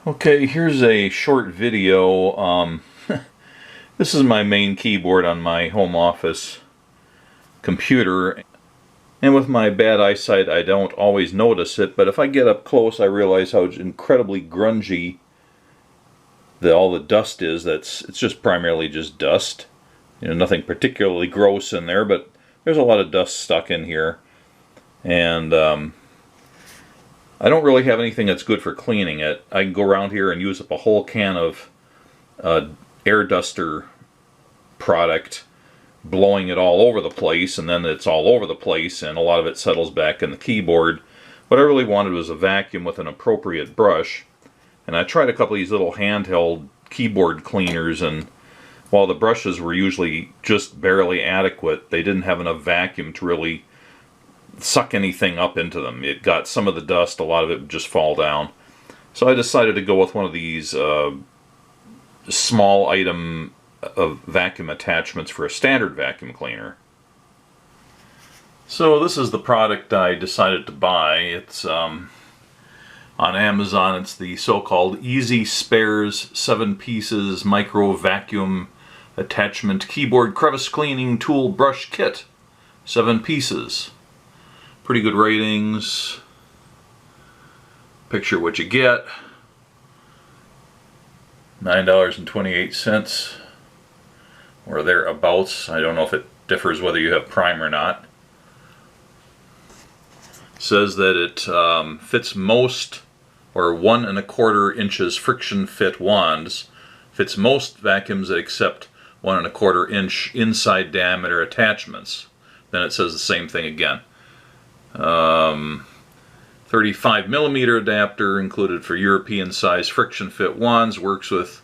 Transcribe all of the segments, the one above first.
Okay, here's a short video. This is my main keyboard on my home office computer, and with my bad eyesight I don't always notice it, but if I get up close I realize how incredibly grungy all the dust is. It's just primarily just dust. Nothing particularly gross in there, but there's a lot of dust stuck in here, and I don't really have anything that's good for cleaning it. I can go around here and use up a whole can of air duster product, blowing it all over the place, and then it's all over the place and a lot of it settles back in the keyboard. What I really wanted was a vacuum with an appropriate brush, and I tried a couple of these little handheld keyboard cleaners, and while the brushes were usually just barely adequate, they didn't have enough vacuum to really suck anything up into them. It got some of the dust, a lot of it would just fall down. So I decided to go with one of these small item vacuum attachments for a standard vacuum cleaner. So this is the product I decided to buy. It's on Amazon. It's the so-called Easy Spares 7 pieces micro vacuum attachment keyboard crevice cleaning tool brush kit. 7 pieces. Pretty good ratings. Picture what you get. $9.28 or thereabouts. I don't know if it differs whether you have Prime or not. It says that it fits most, or 1 1/4 inches friction fit wands. Fits most vacuums that accept 1 1/4 inch inside diameter attachments. Then it says the same thing again. 35mm adapter included for European size friction fit wands. Works with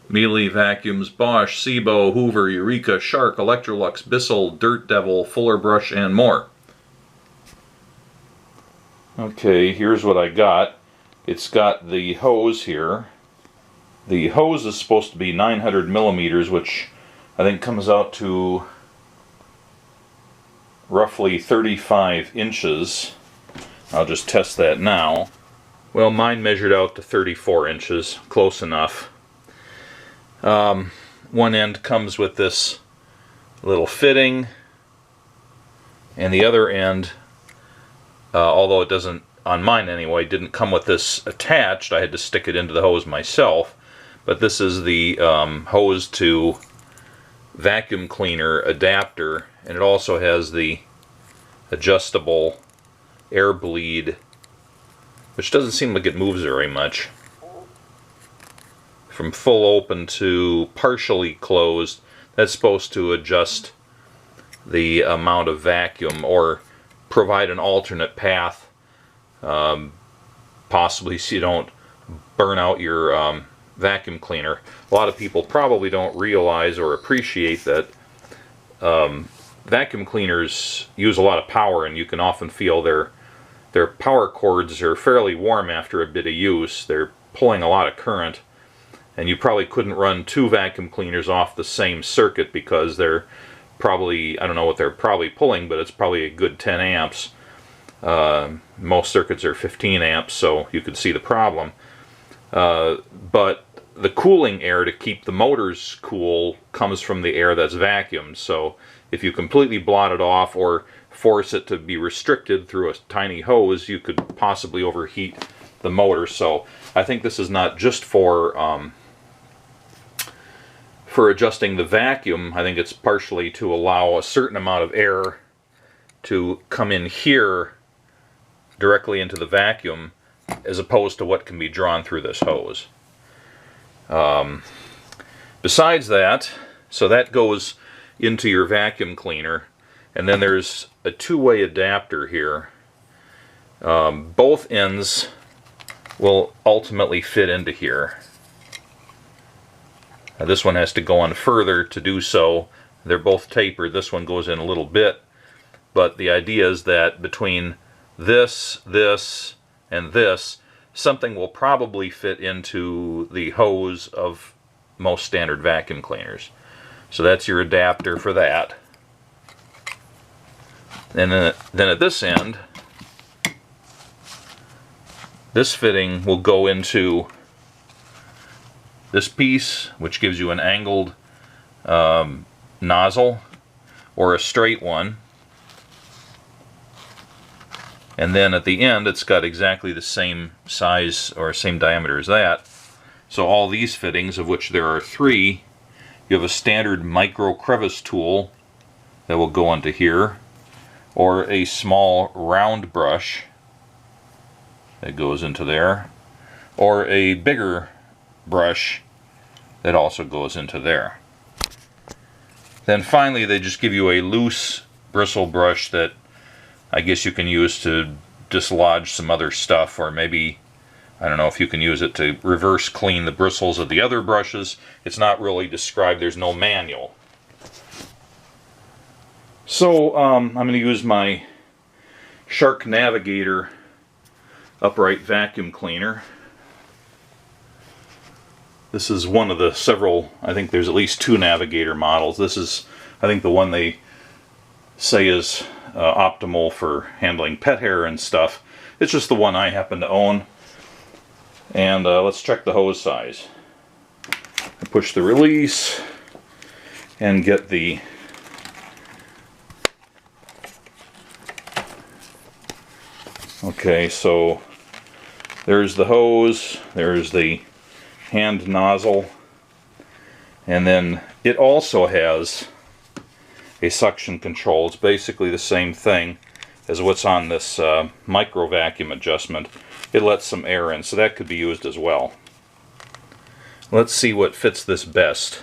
Mealy vacuums, Bosch, Sebo, Hoover, Eureka, Shark, Electrolux, Bissell, Dirt Devil, Fuller Brush, and more. Okay, here's what I got. It's got the hose here. The hose is supposed to be 900mm, which I think comes out to roughly 35 inches. I'll just test that now. Well, mine measured out to 34 inches, close enough. One end comes with this little fitting, and the other end, although it doesn't, on mine anyway, didn't come with this attached. I had to stick it into the hose myself. But this is the hose to vacuum cleaner adapter, and it also has the adjustable air bleed, which doesn't seem like it moves very much. From full open to partially closed, that's supposed to adjust the amount of vacuum or provide an alternate path, possibly so you don't burn out your vacuum cleaner. A lot of people probably don't realize or appreciate that vacuum cleaners use a lot of power, and you can often feel their power cords are fairly warm after a bit of use. They're pulling a lot of current, and you probably couldn't run 2 vacuum cleaners off the same circuit because they're probably, I don't know what they're probably pulling, but it's probably a good 10 amps. Most circuits are 15 amps, so you could see the problem. But the cooling air to keep the motors cool comes from the air that's vacuumed. So if you completely blot it off or force it to be restricted through a tiny hose, you could possibly overheat the motor. So I think this is not just for adjusting the vacuum. I think it's partially to allow a certain amount of air to come in here directly into the vacuum, as opposed to what can be drawn through this hose. Besides that, so that goes into your vacuum cleaner, and then there's a 2-way adapter here. Both ends will ultimately fit into here. Now, this one has to go on further to do so. They're both tapered. This one goes in a little bit, but the idea is that between this, and this, something will probably fit into the hose of most standard vacuum cleaners. So that's your adapter for that. And then at this end, this fitting will go into this piece, which gives you an angled nozzle or a straight one. And then at the end, it's got exactly the same size or same diameter as that. So all these fittings, of which there are 3, you have a standard micro crevice tool that will go into here, or a small round brush that goes into there, or a bigger brush that also goes into there. Then finally they just give you a loose bristle brush that I guess you can use to dislodge some other stuff, or maybe, I don't know if you can use it to reverse clean the bristles of the other brushes. It's not really described, there's no manual. So I'm going to use my Shark Navigator upright vacuum cleaner. This is one of the several, I think there's at least 2 Navigator models. This is, I think, the one they say is optimal for handling pet hair and stuff. It's just the one I happen to own. And let's check the hose size. I push the release and get the okay, so there's the hose, there's the hand nozzle, and then it also has a suction control. It's basically the same thing as what's on this micro vacuum adjustment. It lets some air in, so that could be used as well. Let's see what fits this best.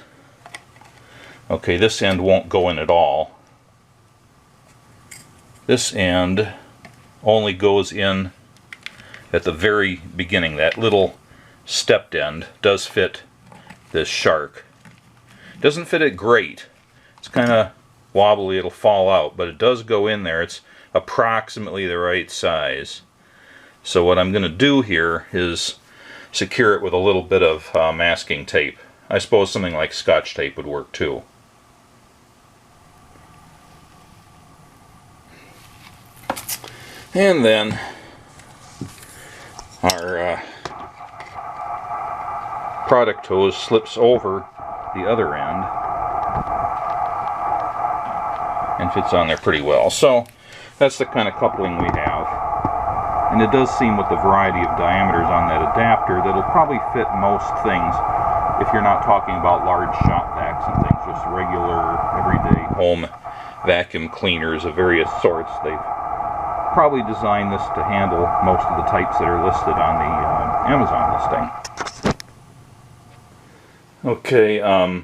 Okay, this end won't go in at all. This end only goes in at the very beginning. That little stepped end does fit this Shark. Doesn't fit it great. It's kind of wobbly, it'll fall out, but it does go in there. It's approximately the right size. So what I'm going to do here is secure it with a little bit of masking tape. I suppose something like Scotch tape would work too. And then our product hose slips over the other end and fits on there pretty well. So that's the kind of coupling we have. And it does seem with the variety of diameters on that adapter that it'll probably fit most things if you're not talking about large shop vacs and things, just regular everyday home vacuum cleaners of various sorts. They've probably designed this to handle most of the types that are listed on the Amazon listing. Okay, I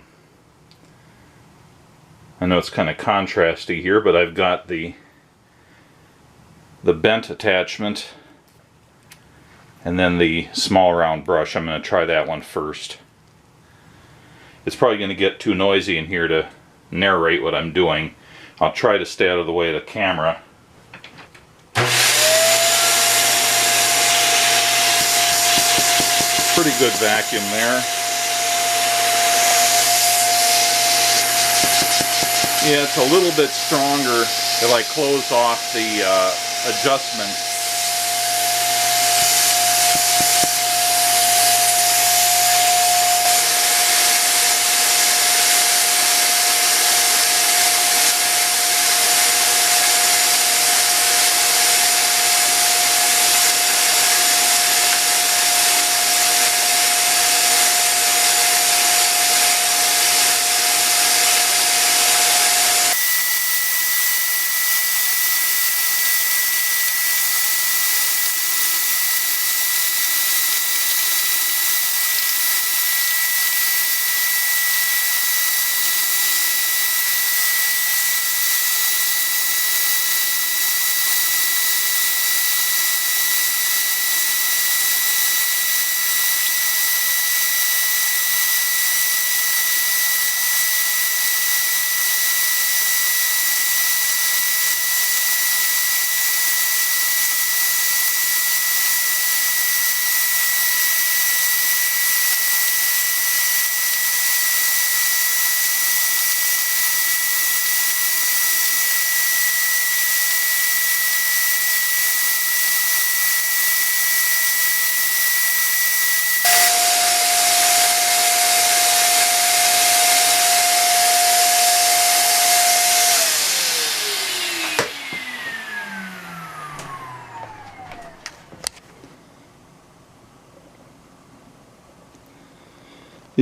know it's kind of contrasty here, but I've got the bent attachment and then the small round brush. I'm going to try that one first. It's probably going to get too noisy in here to narrate what I'm doing. I'll try to stay out of the way of the camera. Pretty good vacuum there. Yeah, it's a little bit stronger if I close off the adjustment.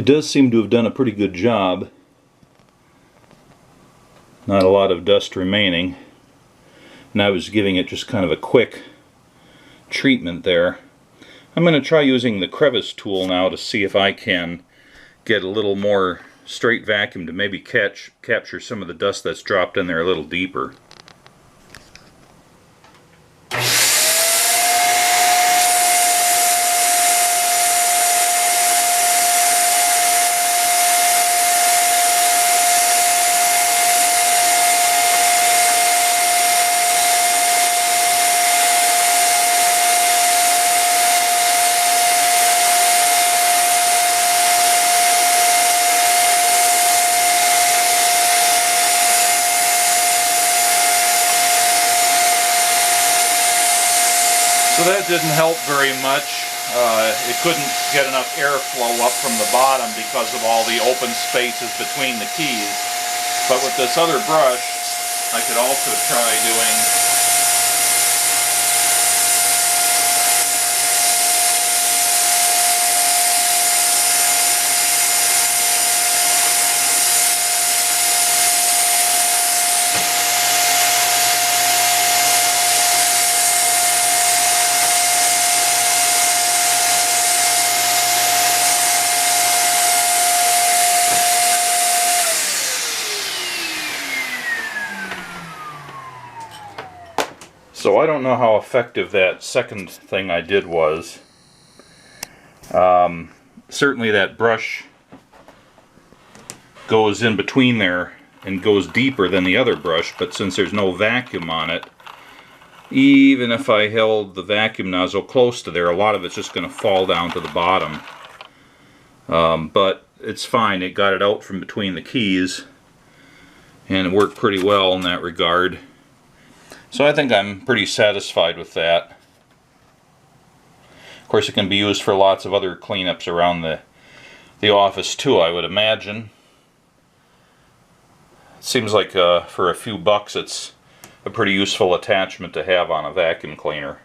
It does seem to have done a pretty good job. Not a lot of dust remaining. And I was giving it just kind of a quick treatment there. I'm going to try using the Crevice tool now to see if I can get a little more straight vacuum to maybe capture some of the dust that's dropped in there a little deeper. So that didn't help very much. It couldn't get enough airflow up from the bottom because of all the open spaces between the keys. But with this other brush, I could also try doing So I don't know how effective that second thing I did was. Certainly that brush goes in between there and goes deeper than the other brush, but since there's no vacuum on it, even if I held the vacuum nozzle close to there, a lot of it's just going to fall down to the bottom. But it's fine. It got it out from between the keys, and it worked pretty well in that regard. So I think I'm pretty satisfied with that. Of course, it can be used for lots of other cleanups around the office too, I would imagine. It seems like for a few bucks it's a pretty useful attachment to have on a vacuum cleaner.